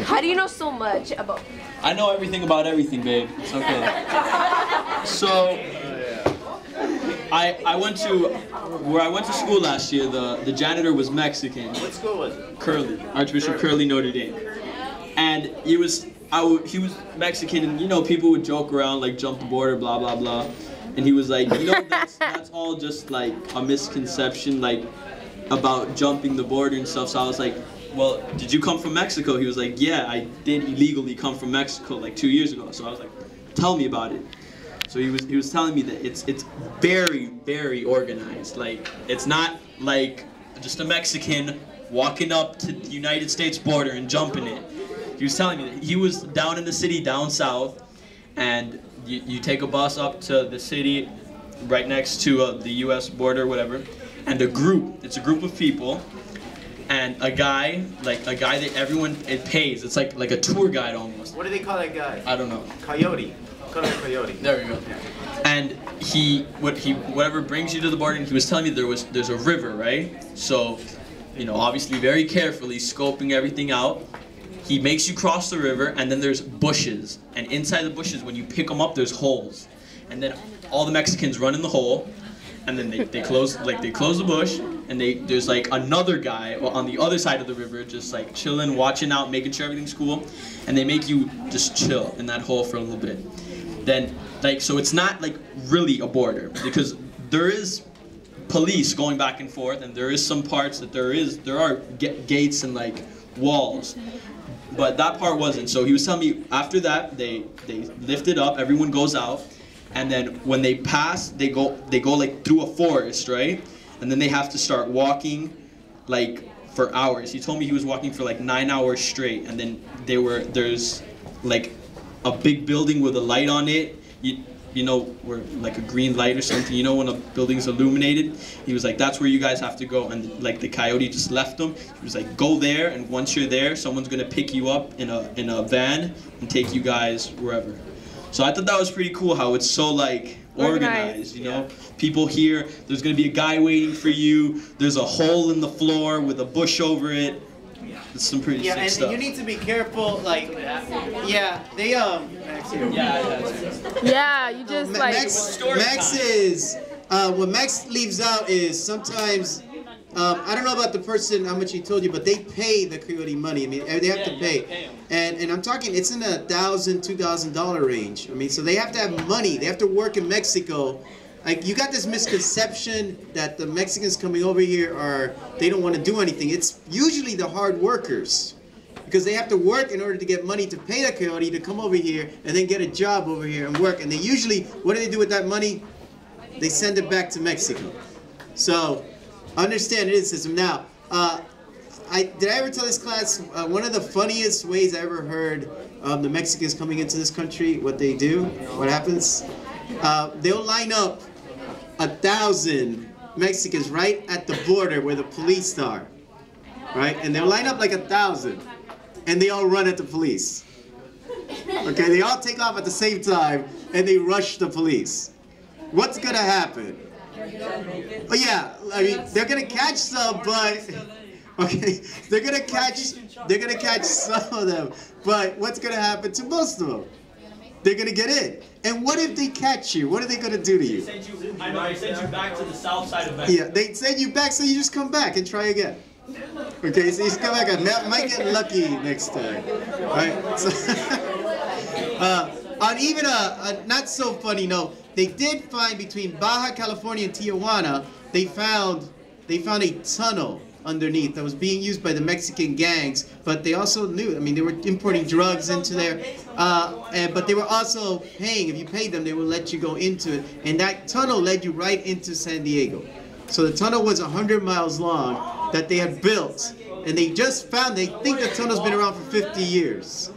How do you know so much about? I know everything about everything, babe. It's okay. So, I went to where I went to school last year. The janitor was Mexican. What school was it? Curley, Archbishop Curley, Notre Dame, and he was Mexican, and you know people would joke around like jump the border, blah blah blah, and he was like, you know, that's all just like a misconception, like about jumping the border and stuff. So I was like, well, did you come from Mexico? He was like, yeah, I did illegally come from Mexico like 2 years ago. So I was like, tell me about it. So he was telling me that it's very, very organized. Like, it's not like just a Mexican walking up to the United States border and jumping it. He was telling me that he was down in the city down south, and you take a bus up to the city right next to the U.S. border, whatever, and it's a group of people, and a guy that everyone, it pays. It's like a tour guide almost. What do they call that guy? I don't know. Coyote. Call him Coyote. There we go. And whatever brings you to the border, and he was telling me there's a river, right? So, you know, obviously very carefully scoping everything out. He makes you cross the river, and then there's bushes, and inside the bushes, when you pick them up, there's holes, and then all the Mexicans run in the hole, and then they close the bush, and there's like another guy on the other side of the river, just like chilling, watching out, making sure everything's cool, and they make you just chill in that hole for a little bit. Then so it's not like really a border, because there is police going back and forth, and there is some parts that there are gates and like walls. But that part wasn't. So he was telling me after that they lift it up, everyone goes out, and then when they pass, they go like through a forest, right? And then they have to start walking like for hours. He told me he was walking for like 9 hours straight, and then there's like a big building with a light on it. You know, where like a green light or something, you know, when a building's illuminated. He was like, that's where you guys have to go. And like the coyote just left him. He was like, go there, and once you're there, someone's gonna pick you up in a van and take you guys wherever. So I thought that was pretty cool how it's so like organized, you know. People here, there's gonna be a guy waiting for you. There's a hole in the floor with a bush over it. It's some pretty sick stuff. Yeah, and you need to be careful, like, yeah, they, Yeah, you just like... What Max leaves out is sometimes, I don't know about the person, how much he told you, but they pay the coyote money. I mean, they have to pay. And I'm talking, it's in a $1,000, $2,000 range. I mean, so they have to have money. They have to work in Mexico. Like, you got this misconception that the Mexicans coming over here they don't want to do anything. It's usually the hard workers, because they have to work in order to get money to pay the coyote to come over here and then get a job over here and work. And they usually, what do they do with that money? They send it back to Mexico. So, understand it is a system. Now, did I ever tell this class, one of the funniest ways I ever heard of the Mexicans coming into this country, what they do, what happens? They'll line up 1,000 Mexicans right at the border where the police are, right? And they'll line up like 1,000, and they all run at the police. Okay, they all take off at the same time, and they rush the police. What's gonna happen? Oh yeah, I mean, they're gonna catch some, but okay, they're gonna catch some of them. But what's gonna happen to most of them? They're gonna get in. And what if they catch you? What are they gonna do to you? They send you back to the south side of Mexico. Yeah, they send you back, so you just come back and try again. Okay, so you just come back and might get lucky next time, right? So, on even a not so funny note, they did find between Baja California and Tijuana, they found a tunnel underneath that was being used by the Mexican gangs, but they also knew, I mean, they were importing drugs into there, but they were also paying. If you paid them, they would let you go into it, and that tunnel led you right into San Diego. So the tunnel was 100 miles long that they had built, and they just found, they think the tunnel's been around for 50 years.